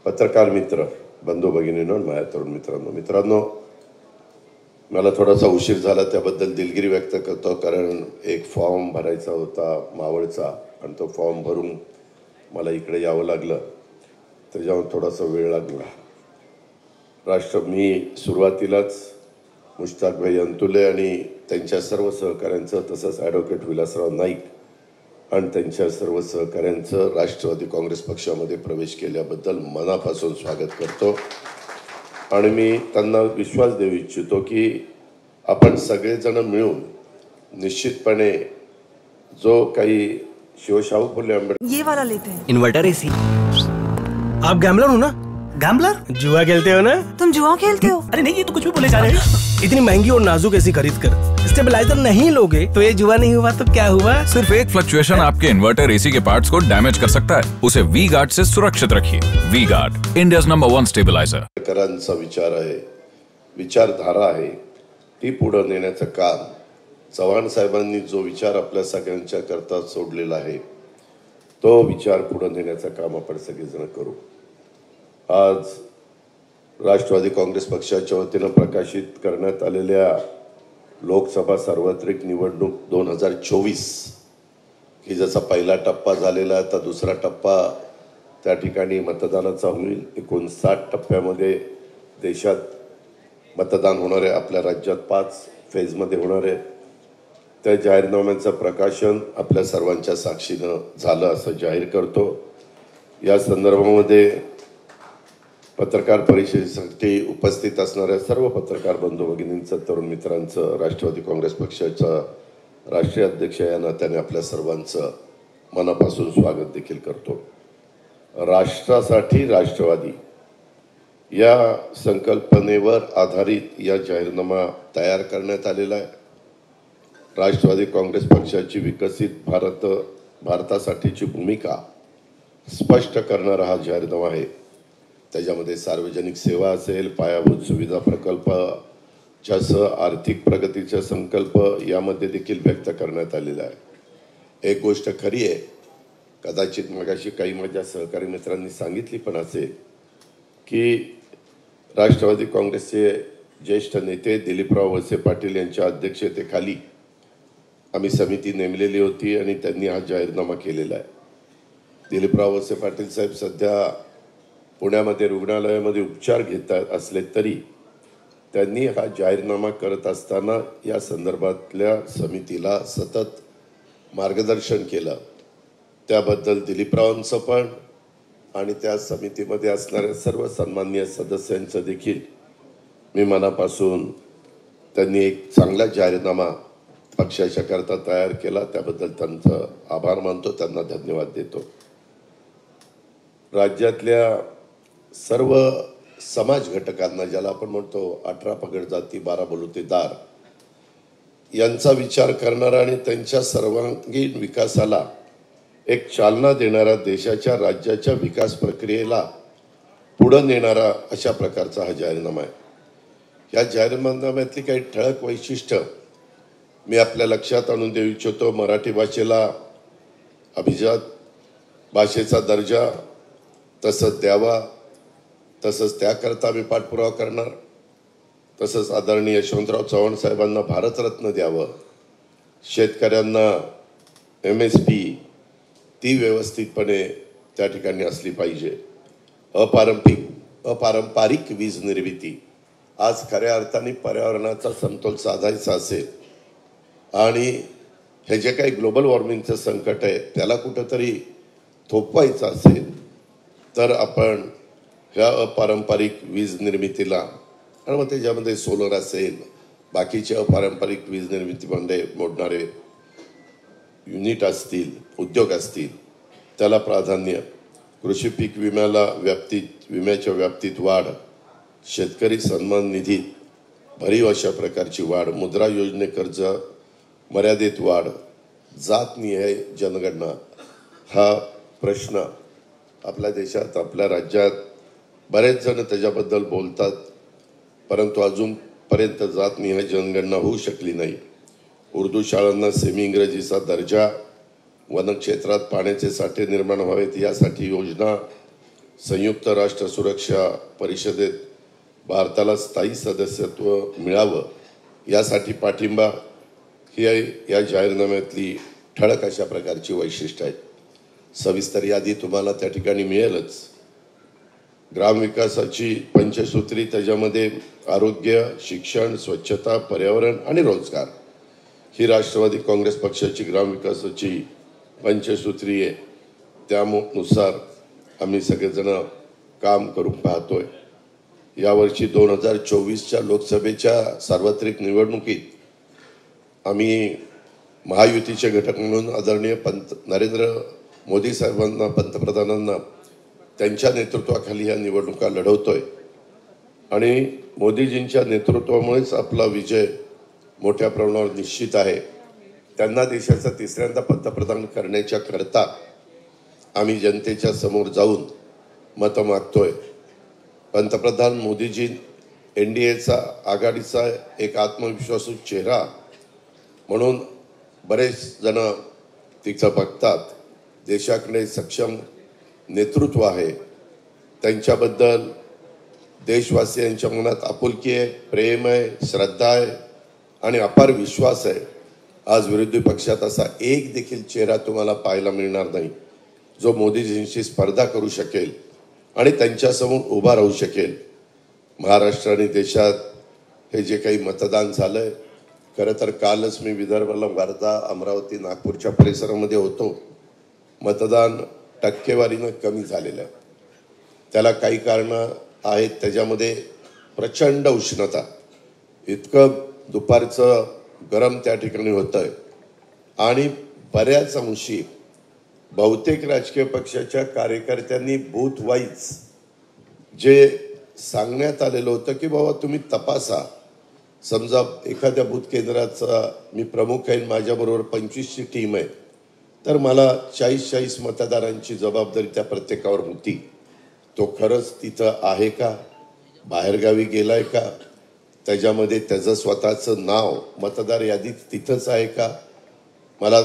पत्रकार मित्र बंधू भगिनींनो, माझ्या तरुण मित्रांनो, मला थोडासा उशीर झाला त्याबद्दल दिलगिरी व्यक्त करतो, कारण एक फॉर्म भरायचा होता मावळचा आणि तो फॉर्म भरून मला इकडे यावं लागलं, त्याच्यावर थोडासा वेळ लागला. मी सुरुवातीलाच मुश्ताक भाई अंतुले आणि त्यांच्या सर्व सहकाऱ्यांचं, तसंच ॲडव्होकेट विलासराव नाईक आणि त्यांच्या सर्व सहकाऱ्यांचं राष्ट्रवादी काँग्रेस पक्षामध्ये प्रवेश केल्याबद्दल मनापासून स्वागत करतो. आणि मी त्यांना विश्वास देऊ इच्छितो की आपण सगळेजण मिळून निश्चितपणे जो काही शिवशाहू फुले आंबेडकर ये वाला लेते हैं। Inverter AC. आप गैम्बलर हो ना? गैम्बलर? जुआ खेलते हो ना? तुम जुआ खेलते हो? अरे नहीं, ये तो कुछ भी बोले जा रहे हैं। इतनी महंगी और नाजुक एसी खरीद कर स्टेबलाइजर नहीं लोगे तो ये जुआ नहीं हुआ तो क्या हुआ? सिर्फ एक फ्लक्चुएशन आपके इन्वर्टर एसी के पार्ट्स को डैमेज कर सकता है। उसे वी गार्ड से सुरक्षित रखिए। V Guard, India's number 1 stabiliser. करांचा विचार आहे, विचारधारा आहे, ती पुढे नेण्याचं काम चव्हाण साहेबांनी जो विचार आपल्या सगळ्यांच्या करता सोडलेला आहे, तो विचार पुढे नेण्याचं काम आपण सगळेजण करू. आज राष्ट्रवादी काँग्रेस पक्षाच्या वतीनं प्रकाशित करण्यात आलेल्या लोकसभा सार्वत्रिक निवडणूक 2024 की जसा पहिला टप्पा झालेला आता दुसरा टप्पा त्या ठिकाणी मतदानाचा होईल. 59 टप्प्यामध्ये देशात मतदान होणार आहे. आपल्या राज्यात 5 फेजमध्ये होणार आहे. त्या जाहीरनाम्याचं प्रकाशन आपल्या सर्वांच्या साक्षीनं झालं असं जाहीर करतो. या संदर्भामध्ये पत्रकार परिषदेसाठी उपस्थित असणाऱ्या सर्व पत्रकार बंधू भगिनींचं, तरुण मित्रांचं, राष्ट्रवादी काँग्रेस पक्षाचा राष्ट्रीय अध्यक्ष या नात्याने आपल्या सर्वांचं मनापासून स्वागत देखील करतो. राष्ट्रासाठी राष्ट्रवादी या संकल्पनेवर आधारित या जाहीरनामा तयार करण्यात आलेला आहे. राष्ट्रवादी काँग्रेस पक्षाची विकसित भारतासाठीची भूमिका स्पष्ट करणारा हा जाहीरनामा आहे. त्याच्यामध्ये सार्वजनिक सेवा असेल, पायाभूत सुविधा प्रकल्पासह आर्थिक प्रगतीचा संकल्प यामध्ये देखील व्यक्त करण्यात आलेला आहे. एक गोष्ट खरी आहे, कदाचित मगाशी काही माझ्या सहकारी मित्रांनी सांगितली पण असेल की राष्ट्रवादी काँग्रेसचे ज्येष्ठ नेते दिलीपराव वळसे पाटील यांच्या अध्यक्षतेखाली आम्ही समिती नेमलेली होती आणि त्यांनी हा जाहीरनामा केलेला आहे. दिलीपराव वळसे पाटील साहेब सध्या पुण्यामध्ये रुग्णालयामध्ये उपचार घेत असले तरी त्यांनी हा जाहीरनामा करत असताना या संदर्भातल्या समितीला सतत मार्गदर्शन केलं. त्याबद्दल दिलीपरावांचं पण आणि त्या समितीमध्ये असणाऱ्या सर्व सन्माननीय सदस्यांचं देखील मी मनापासून, त्यांनी एक चांगला जाहीरनामा पक्षाच्या करता तयार केला त्याबद्दल त्यांचं आभार मानतो, त्यांना धन्यवाद देतो. राज्यातल्या सर्व समाज घटकांना, ज्याला आपण म्हणतो 18 पगड जाती 12 बलुतेदार, यांचा विचार करणारा आणि त्यांच्या सर्वांगीण विकासाला एक चालना देणारा, देशाच्या राज्याच्या विकास प्रक्रियेला पुढे नेणारा अशा प्रकारचा हा जाहीरनामा आहे. या जाहीरनाम्यातली काही ठळक वैशिष्ट्य मी आपल्या लक्षात आणून देऊ इच्छितो. मराठी भाषेला अभिजात भाषेचा दर्जा तसंच द्यावा, तसंच त्याकरता मी पाठपुरावा करणार. तसंच आदरणीय यशवंतराव चव्हाण साहेबांना भारतरत्न द्यावं. शेतकऱ्यांना MSP ती व्यवस्थितपणे त्या ठिकाणी असली पाहिजे. अपारंपरिक वीज निर्मिती, आज खऱ्या अर्थाने पर्यावरणाचा समतोल साधायचा असेल आणि हे जे काही ग्लोबल वॉर्मिंगचं संकट आहे त्याला कुठंतरी थोपवायचं असेल तर आपण ह्या अपारंपरिक वीज निर्मितीला, आणि मग त्याच्यामध्ये सोलर असेल, बाकीचे अपारंपरिक वीज निर्मितीमध्ये मोडणारे युनिट असतील, उद्योग असतील, त्याला प्राधान्य. कृषी पीक विम्याच्या व्याप्तीत वाढ, शेतकरी सन्मान निधीत भरीव अशा प्रकारची वाढ, मुद्रा योजने कर्ज मर्यादेत वाढ, जातनिहाय जनगणना. हा प्रश्न आपल्या देशात, आपल्या राज्यात बरेच जण त्याच्याबद्दल बोलतात, परंतु अजूनपर्यंत जातनिहाय जनगणना होऊ शकली नाही. उर्दू शाळांना सेमी इंग्रजीचा दर्जा, वनक्षेत्रात पाण्याचे साठे निर्माण व्हावेत यासाठी योजना, संयुक्त राष्ट्र सुरक्षा परिषदेत भारताला स्थायी सदस्यत्व मिळावं यासाठी पाठिंबा ही या जाहीरनाम्यातली ठळक अशा प्रकारची वैशिष्ट्य आहेत। सविस्तर यादी तुम्हाला त्या ठिकाणी मिळेलच। ग्रामविकासाची पंचसूत्री, त्याच्यामध्ये आरोग्य, शिक्षण, स्वच्छता, पर्यावरण आणि रोजगार ही राष्ट्रवादी काँग्रेस पक्षाची ग्रामविकासाची पंचसूत्री आहे। त्यानुसार आम्ही सगळेजण काम करून पाहतोय। यावर्षी 2024च्या लोकसभेच्या सार्वत्रिक निवडणुकीत आम्ही महायुतीचे घटक म्हणून आदरणीय नरेंद्र मोदी साहेबांना, पंतप्रधानांना त्यांच्या नेतृत्वाखाली या निवडणुका लढवतोय आणि मोदीजींच्या नेतृत्वामुळेच आपला विजय मोठ्या प्रमाणावर निश्चित आहे। त्यांना देशाचा तिसऱ्यांदा पंतप्रधान करण्याच्या करता आम्ही जनतेच्या समोर जाऊन मतं मागतोय। पंतप्रधान मोदीजी NDAचा आघाडीचा एक आत्मविश्वासू चेहरा म्हणून बरेच जण तिचं बघतात। देशाकडे सक्षम नेतृत्व आहे, त्यांच्याबद्दल देशवासियांच्या मनात आपुलकी आहे, प्रेम आहे, श्रद्धा आहे आणि अपार विश्वास आहे। आज विरोधी पक्षात असा एक देखील चेहरा तुम्हाला पाहायला मिळणार नाही जो मोदीजींशी स्पर्धा करू शकेल आणि त्यांच्यासमोर उभा राहू शकेल। महाराष्ट्र आणि देशात हे जे काही मतदान झालंय, खरं तर कालच मी विदर्भाला, वर्धा, अमरावती, नागपूरच्या परिसरामध्ये होतो। मतदान टक्केवारीनं कमी झालेलं आहे। त्याला काही कारणं आहेत। त्याच्यामध्ये प्रचंड उष्णता, इतकं दुपारचं गरम त्या ठिकाणी होतंय आणि बऱ्याच अंशी बहुतेक राजकीय पक्षाच्या कार्यकर्त्यांनी बूथ वाईज जे सांगण्यात आलेलं होतं की बाबा तुम्ही तपासा, समजा एखाद्या बूथ केंद्राचा मी प्रमुख आहे, माझ्याबरोबर 25ची टीम आहे, तर मला 40 मतदारांची जबाबदारी त्या प्रत्येकावर होती। तो खरंच तिथं आहे का, बाहेरगावी गेलाय का, त्याच्यामध्ये त्याचं स्वतःचं नाव मतदार यादीत तिथंच आहे का? मला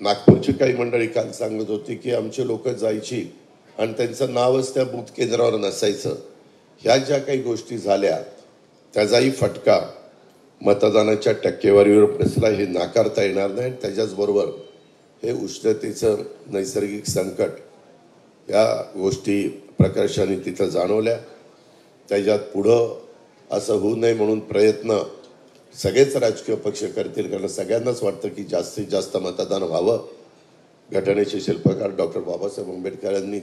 नागपूरची काही मंडळी काल सांगत होती की आमचे लोक जायची आणि त्यांचं नावच त्या बूथ केंद्रावर नसायचं। ह्या ज्या काही गोष्टी झाल्या त्याचाही फटका मतदानाच्या टक्केवारीवर बसला, हे नाकारता येणार नाही। त्याच्याचबरोबर हे उष्णतेचं नैसर्गिक संकट या गोष्टी प्रकर्षाने तिथं जाणवल्या। त्याच्यात पुढं असं होऊ नये म्हणून प्रयत्न सगळेच राजकीय पक्ष करतील, कारण सगळ्यांनाच वाटतं की जास्तीत जास्त मतदान व्हावं। घटनेचे शिल्पकार डॉक्टर बाबासाहेब आंबेडकरांनी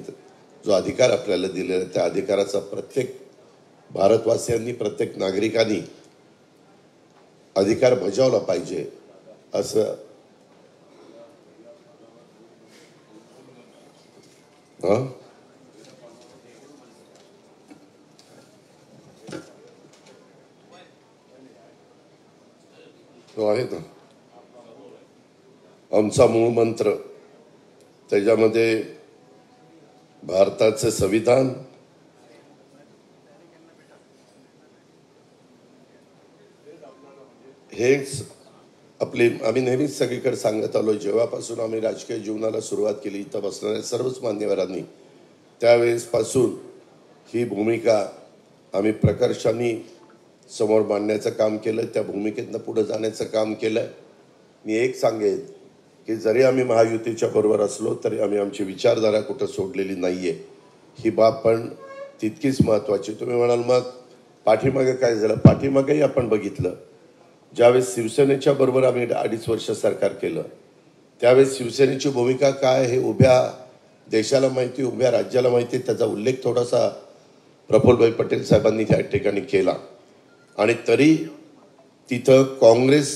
जो अधिकार आपल्याला दिलेला त्या अधिकाराचा प्रत्येक भारतवासियांनी, प्रत्येक नागरिकांनी अधिकार बजावला पाहिजे असं तो आहे ना आमचा मूळ मंत्र। त्याच्यामध्ये भारताचं संविधान, हेच आपले आम्ही नेहमीच सगळीकडे सांगत आलो। जेव्हापासून आम्ही राजकीय जीवनाला सुरुवात केली, इथं बसणाऱ्या सर्वच मान्यवरांनी त्यावेळेसपासून ही भूमिका आम्ही प्रकर्षाने समोर मांडण्याचं काम केलं, त्या भूमिकेतनं पुढे जाण्याचं काम केलं। मी एक सांगेन की जरी आम्ही महायुतीच्या बरोबर असलो तरी आम्ही आमची विचारधारा कुठं सोडलेली नाहीये, ही बाब पण तितकीच महत्त्वाची। तुम्ही म्हणाल मग पाठीमागे काय झालं? पाठीमागेही आपण बघितलं, ज्यावेळेस शिवसेनेच्या बरोबर आम्ही 2.5 वर्ष सरकार केलं त्यावेळेस शिवसेनेची भूमिका काय हे उभ्या देशाला माहिती, उभ्या राज्याला माहिती। त्याचा उल्लेख थोडासा प्रफुल्लभाई पटेल साहेबांनी त्या ठिकाणी केला आणि तरी तिथं काँग्रेस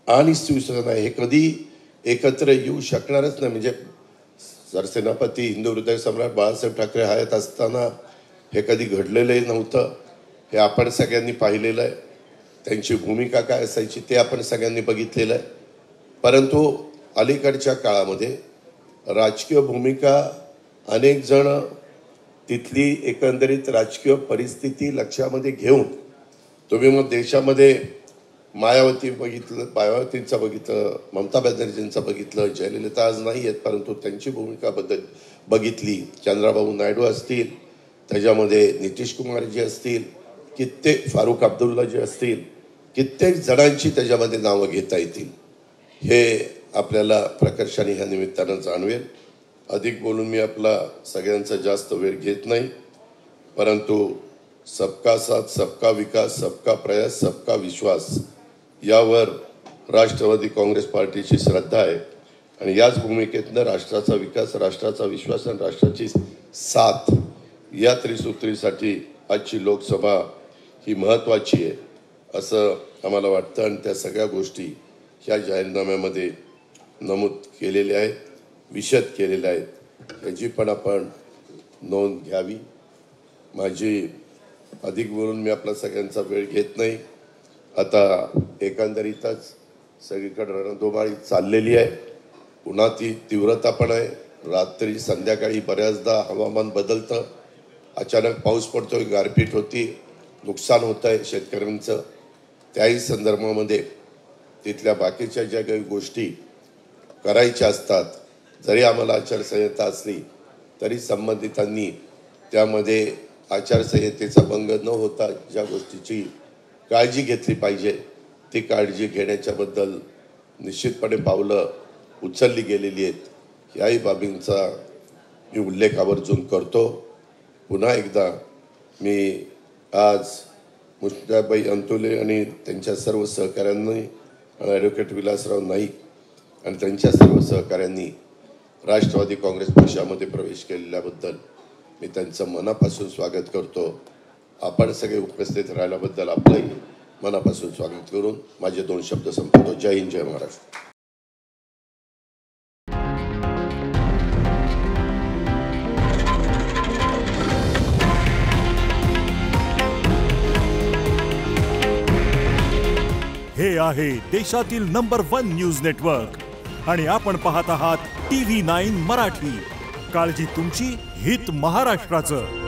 आणि शिवसेना हे कधी एकत्र येऊ शकणारच नाही। म्हणजे सरसेनापती हिंदू हृदय सम्राट बाळासाहेब ठाकरे हयात असताना हे कधी घडलेलंही नव्हतं, हे आपण सगळ्यांनी पाहिलेलं आहे। त्यांची भूमिका काय असायची ते आपण सगळ्यांनी बघितलेलं आहे। परंतु अलीकडच्या काळामध्ये राजकीय भूमिका अनेक जण तिथली एकंदरीत राजकीय परिस्थिती लक्षामध्ये घेऊन, तुम्ही मग देशामध्ये मायावतींचं बघितलं, ममता बॅनर्जींचं बघितलं, जयललिता आज नाही आहेत परंतु त्यांची भूमिका बघितली, चंद्राबाबू नायडू असतील, त्याच्यामध्ये नितीश कुमार जे असतील, कित्येक फारुख अब्दुल्ला जे असतील, कित्येक जणांची त्याच्यामध्ये नावं घेता येतील. हे आपल्याला प्रकर्षाने ह्या निमित्तानं जाणवेल. अधिक बोलून मी आपला सगळ्यांचा जास्त वेळ घेत नाही, परंतु सबका साथ, सबका विकास, सबका प्रयास, सबका विश्वास यावर राष्ट्रवादी काँग्रेस पार्टीची श्रद्धा आहे आणि याच भूमिकेतनं राष्ट्राचा विकास, राष्ट्राचा विश्वास आणि राष्ट्राची साथ या त्रिसूत्रीसाठी आजची लोकसभा ही महत्त्वाची आहे असं आम्हाला वाटतं आणि त्या सगळ्या गोष्टी ह्या जाहीरनाम्यामध्ये नमूद केलेल्या आहेत, विशद केलेल्या आहेत. याची पण आपण नोंद घ्यावी. माझी अधिक बोलून मी आपला सगळ्यांचा वेळ घेत नाही. आता एकंदरीतच सगळीकडे रणधुमाळी चाललेली आहे. पुन्हा ती तीव्रता पण आहे. रात्री संध्याकाळी बऱ्याचदा हवामान बदलतं, अचानक पाऊस पडतोय, गारपीट होती, नुकसान होत आहे शेतकऱ्यांचं. त्याही संदर्भामध्ये तिथल्या बाकीच्या ज्या काही गोष्टी करायच्या असतात, जरी आम्हाला आचारसंहिता असली तरी संबंधितांनी त्यामध्ये आचारसंहितेचा भंग न होता ज्या गोष्टीची काळजी घेतली पाहिजे ती काळजी घेण्याच्याबद्दल निश्चितपणे पावलं उचलली गेलेली आहेत. याही बाबींचा मी उल्लेख आवर्जून करतो. पुन्हा एकदा मी आज मुश्ताकबाई अंतुले आणि त्यांच्या सर्व सहकाऱ्यांनी, ॲडव्होकेट विलासराव नाईक आणि त्यांच्या सर्व सहकाऱ्यांनी राष्ट्रवादी काँग्रेस पक्षामध्ये प्रवेश केलेल्याबद्दल मी त्यांचं मनापासून स्वागत करतो. आपण सगळे उपस्थित राहिल्याबद्दल आपलंही मनापासून स्वागत करून माझे 2 शब्द संपवतो. जय हिंद, जय महाराष्ट्र. हे आहे देशातील नंबर 1 न्यूज नेटवर्क आणि आपण पाहत आहात TV9 मराठी. काळजी तुमची, हित महाराष्ट्राचं.